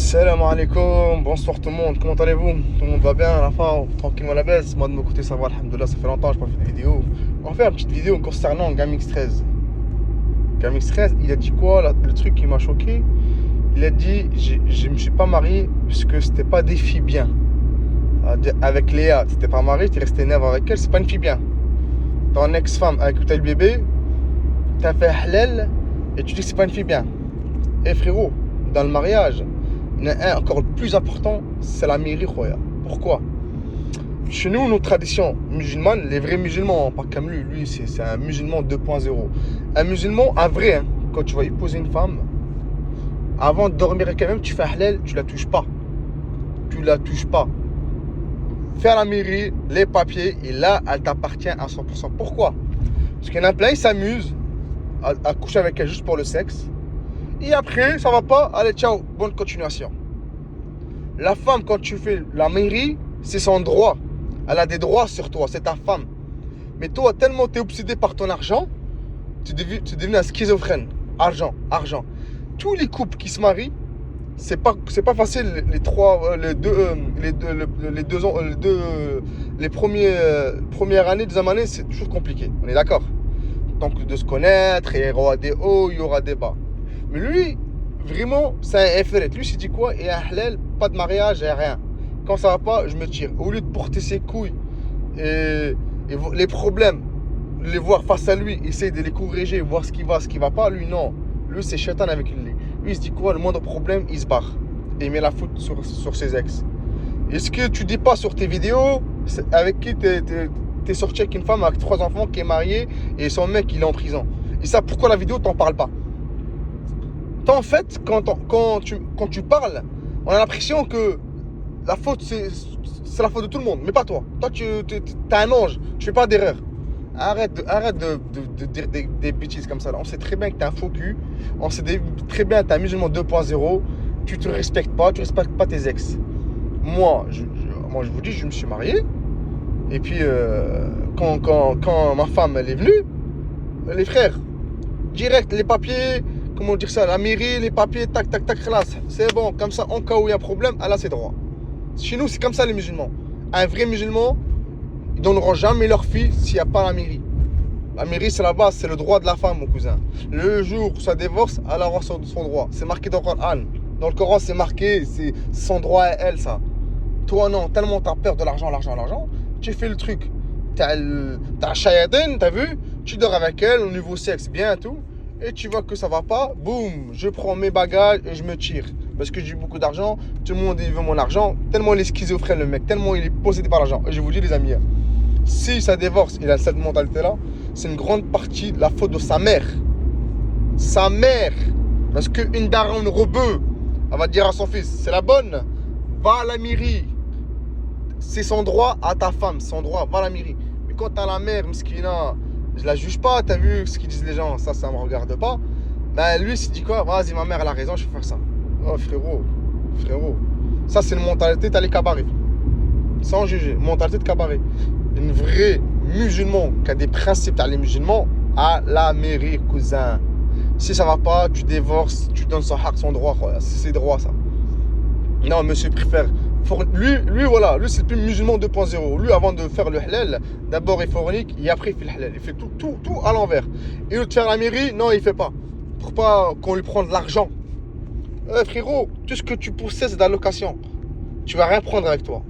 Salam alaikum, bonsoir tout le monde, comment allez-vous? Tout le monde va bien à la fin, tranquillement à la baisse. Moi de mon côté ça va, alhamdoulilah, ça fait longtemps que je n'ai pas fait de vidéo. On va faire une petite vidéo concernant GameX 13. GameX 13, il a dit quoi là, le truc qui m'a choqué? Il a dit je me suis pas marié parce que c'était pas des filles bien. Avec Léa, tu t'es pas marié, tu es resté neuf avec elle, c'est pas une fille bien. Ton ex-femme avec qui t'as le bébé, t'as fait halal et tu dis que c'est pas une fille bien. Et frérot, dans le mariage, il y en a un encore le plus important, c'est la mairie, khoya. Pourquoi? Chez nous, nos traditions musulmanes, les vrais musulmans, pas comme lui c'est un musulman 2.0. Un musulman, un vrai, hein, quand tu vas épouser une femme, avant de dormir avec elle-même, tu fais halal, tu la touches pas. Tu la touches pas. Fais à la mairie, les papiers, et là, elle t'appartient à 100%. Pourquoi? Parce qu'il y en a plein, ils s'amusent à coucher avec elle juste pour le sexe. Et après, ça va pas, allez, ciao, bonne continuation. La femme, quand tu fais la mairie, c'est son droit. Elle a des droits sur toi, c'est ta femme. Mais toi, tellement tu es obsédé par ton argent, tu deviens un schizophrène. Argent, argent. Tous les couples qui se marient, c'est pas facile. Les premières années, deuxième année, c'est toujours compliqué. On est d'accord? Donc de se connaître, il y aura des hauts, il y aura des bas. Mais lui, vraiment, c'est un effet. Lui, il s'est dit quoi? Et un halal, pas de mariage et rien. Quand ça va pas, je me tire. Au lieu de porter ses couilles et les problèmes, les voir face à lui, essayer de les corriger, voir ce qui va pas, lui, non. Lui, c'est shaitan avec lui. Lui, il se dit quoi? Le moindre problème, il se barre. Et il met la faute sur ses ex. Et ce que tu dis pas sur tes vidéos, avec qui t'es sorti avec une femme avec 3 enfants qui est mariée et son mec, il est en prison. Et ça, pourquoi la vidéo, t'en parles pas? En fait, quand tu parles, on a l'impression que la faute, c'est la faute de tout le monde, mais pas toi. Toi, t'es un ange, tu fais pas d'erreur. Arrête de dire des bêtises comme ça. Là. On sait très bien que t'es un faux cul. On sait très bien que t'es un musulman 2.0. Tu te respectes pas, tu respectes pas tes ex. Moi, je vous dis, je me suis marié. Et puis, quand ma femme, elle est venue, les frères, direct, les papiers... Comment dire ça? La mairie, les papiers, tac, tac, tac, classe. C'est bon, comme ça, en cas où il y a un problème, elle a ses droits. Chez nous, c'est comme ça les musulmans. Un vrai musulman, ils donneront jamais leur fille s'il n'y a pas la mairie. La mairie, c'est la base, c'est le droit de la femme, mon cousin. Le jour où ça divorce, elle aura son droit. C'est marqué dans le Coran. Dans le Coran, c'est marqué, c'est son droit à elle, ça. Toi, non, tellement t'as peur de l'argent, tu fais le truc. T'as un shayatin, t'as vu? Tu dors avec elle, au niveau sexe, bien et tout. Et tu vois que ça va pas, boum, je prends mes bagages et je me tire. Parce que j'ai beaucoup d'argent, tout le monde il veut mon argent. Tellement il est schizophrène le mec, tellement il est possédé par l'argent. Et je vous dis les amis, si ça divorce, il a cette mentalité-là, c'est une grande partie de la faute de sa mère. Sa mère. Parce qu'une daronne rebeu, elle va dire à son fils, c'est la bonne, va à la mairie. C'est son droit à ta femme, son droit, va à la mairie. Mais quand t'as la mère, mskina, je la juge pas, t'as vu ce qu'ils disent les gens, ça me regarde pas. Ben lui, il s'est dit quoi? Vas-y, ma mère, elle a raison, je vais faire ça. Oh frérot. Ça, c'est une mentalité, t'as les cabarets. Sans juger, mentalité de cabaret. Une vraie musulman qui a des principes, t'as les musulmans, à la mairie, cousin. Si ça va pas, tu divorces, tu donnes son haq, son droit, c'est ses droits, ça. Non, monsieur préfère. Lui, voilà, lui c'est le plus musulman 2.0. Lui, avant de faire le halal, d'abord il fornique et après il fait le halal. Il fait tout à l'envers. Et au lieu de faire la mairie, non, il fait pas. Pour pas qu'on lui prenne de l'argent. Frérot, tout ce que tu possèdes, c'est de la location. Tu vas rien prendre avec toi.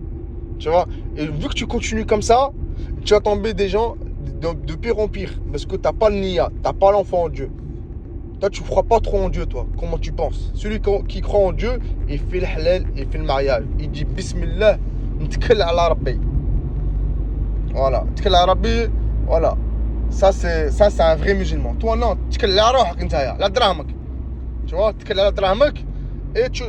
Tu vois? Et vu que tu continues comme ça, tu vas tomber des gens de pire en pire. Parce que t'as pas le niya, t'as pas l'enfant en Dieu. Toi, tu ne crois pas trop en Dieu, toi. Comment tu penses? Celui qui croit en Dieu, il fait le halal, il fait le mariage. Il dit Bismillah, ntkal ala Rabbi. Voilà. Ntkal ala Rabbi, voilà. Ça, c'est un vrai musulman. Toi, non. Ntkal ala rohak ntaya, la drahmak. Tu vois, ntkal ala drahmak. Et tu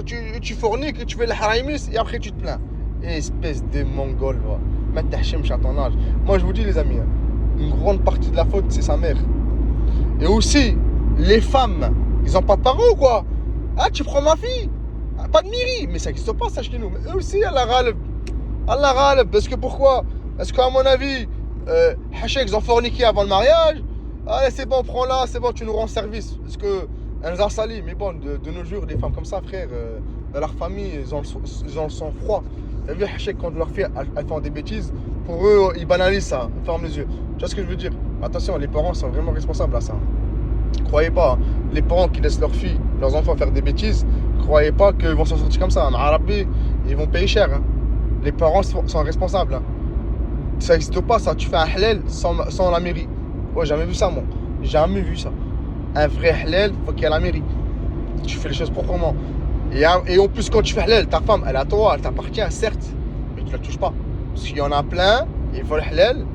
forniques, et tu fais le haramis, et après tu te plains. Espèce de mongol, va. Mais t'achemch à ton âge. Moi, je vous dis, les amis, une grande partie de la faute, c'est sa mère. Et aussi, les femmes, ils ont pas de parents ou quoi? Ah, tu prends ma fille? Ah, pas de mairie. Mais ça n'existe pas, ça chez nous. Mais eux aussi, elle la râle. Parce que pourquoi? Parce qu'à mon avis, Hachek, ils ont forniqué avant le mariage. Allez, c'est bon, prends-la, c'est bon, tu nous rends service. Parce que elles nous ont sali. Mais bon, de nos jours, des femmes comme ça, frère, dans leur famille, ils ont le sang froid. T'as vu, Hachek, quand leur fille, elles font des bêtises, pour eux, ils banalisent ça, ils ferment les yeux. Tu vois ce que je veux dire? Attention, les parents sont vraiment responsables à ça. Croyez pas, hein. Les parents qui laissent leurs filles, leurs enfants faire des bêtises, croyez pas qu'ils vont s'en sortir comme ça. En arabe, ils vont payer cher. Hein. Les parents sont responsables. Hein. Ça n'existe pas, ça. Tu fais un halal sans la mairie. Ouais, jamais vu ça, moi. Jamais vu ça. Un vrai halal, faut qu'il y ait la mairie. Tu fais les choses proprement. Et en plus, quand tu fais halal, ta femme, elle est à toi, elle t'appartient, certes, mais tu la touches pas. Parce qu'il y en a plein, ils font le halal,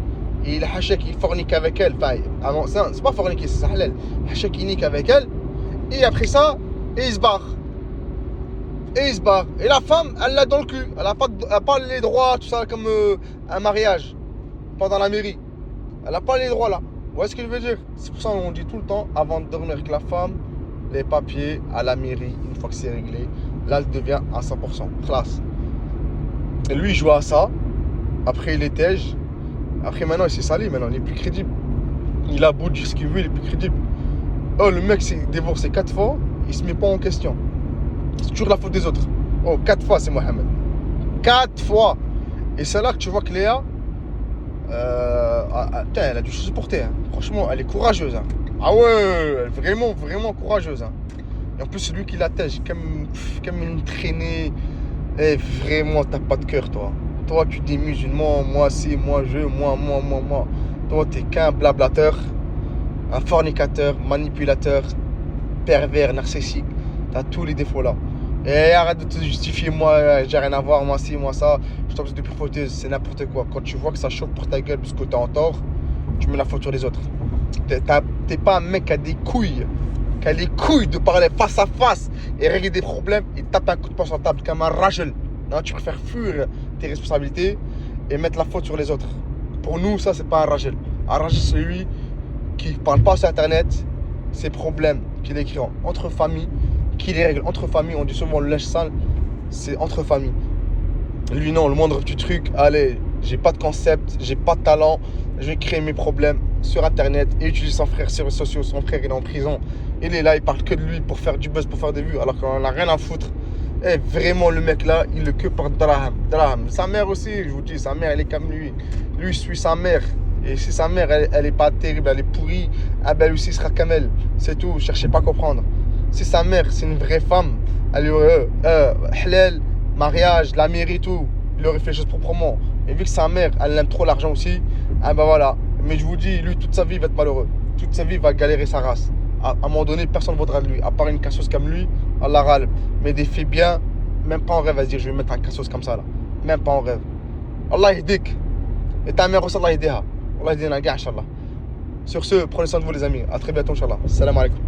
et le hachek, il fornique avec elle. Enfin, c'est pas forniquer, c'est halal. Le hachek, il nique avec elle, et après ça, il se barre. Et la femme, elle l'a dans le cul. Elle a pas les droits, tout ça, comme un mariage. Pas dans la mairie. Elle a pas les droits là. Vous voyez ce que je veux dire? C'est pour ça qu'on dit tout le temps, avant de dormir avec la femme, les papiers à la mairie, une fois que c'est réglé, là, elle devient à 100%. Classe. Et lui, il joue à ça. Après, il est tège. Après, maintenant, il s'est sali. Maintenant, il est plus crédible. Il a beau dire ce qu'il veut, il est plus crédible. Oh, le mec s'est divorcé 4 fois, il se met pas en question. C'est toujours la faute des autres. Oh, 4 fois, c'est Mohamed. 4 fois. Et c'est là que tu vois que Léa, elle a dû se supporter. Hein. Franchement, elle est courageuse. Hein. Ah ouais, vraiment, vraiment courageuse. Hein. Et en plus, c'est lui qui l'attège, comme une traînée. Et vraiment, t'as pas de cœur, toi. Toi, tu dis musulman, moi, si, moi, je, moi. Toi, t'es qu'un blablateur, un fornicateur, manipulateur, pervers, narcissique. T'as tous les défauts là. Et arrête de te justifier, moi, j'ai rien à voir, moi, si, moi, ça. Je t'en prie de pire, c'est n'importe quoi. Quand tu vois que ça chauffe pour ta gueule parce que t'es en tort, tu mets la faute sur les autres. T'es pas un mec qui a des couilles. Qui a les couilles de parler face à face et régler des problèmes et taper un coup de poing sur la table comme un ragel. Non, tu préfères fuir tes responsabilités et mettre la faute sur les autres. Pour nous, ça, c'est pas un ragel. Un ragel, c'est celui qui parle pas sur Internet, ses problèmes qu'il écrit entre familles, qui les règle entre familles. On dit souvent le linge sale, c'est entre familles. Lui, non, le moindre petit truc, allez, j'ai pas de concept, j'ai pas de talent, je vais créer mes problèmes sur Internet et utiliser son frère sur les réseaux sociaux. Son frère, il est en prison. Il est là, il parle que de lui pour faire du buzz, pour faire des vues, alors qu'on en a rien à foutre. Et vraiment, le mec là, il est que par draham. Sa mère aussi, je vous dis, sa mère, elle est comme lui. Lui suit sa mère. Et si sa mère, elle est pas terrible, elle est pourrie, ah ben lui aussi, il sera comme elle. C'est tout, cherchez pas à comprendre. Si sa mère, c'est une vraie femme, elle aurait halal, mariage, la mairie, tout, il aurait fait les choses proprement. Et vu que sa mère, elle aime trop l'argent aussi, ah ben voilà. Mais je vous dis, lui, toute sa vie, il va être malheureux. Toute sa vie, il va galérer sa race. À un moment donné, personne ne vaudra de lui. À part une cassos comme lui, Allah râle. Mais des filles bien, même pas en rêve à se dire, je vais mettre un cassos comme ça là. Même pas en rêve. Allah yahdik. Et ta mère aussi, Allah yahdiha. Allah yahdina, Inch'Allah. Sur ce, prenez soin de vous les amis. À très bientôt, Inch'Allah. Salam alaikum.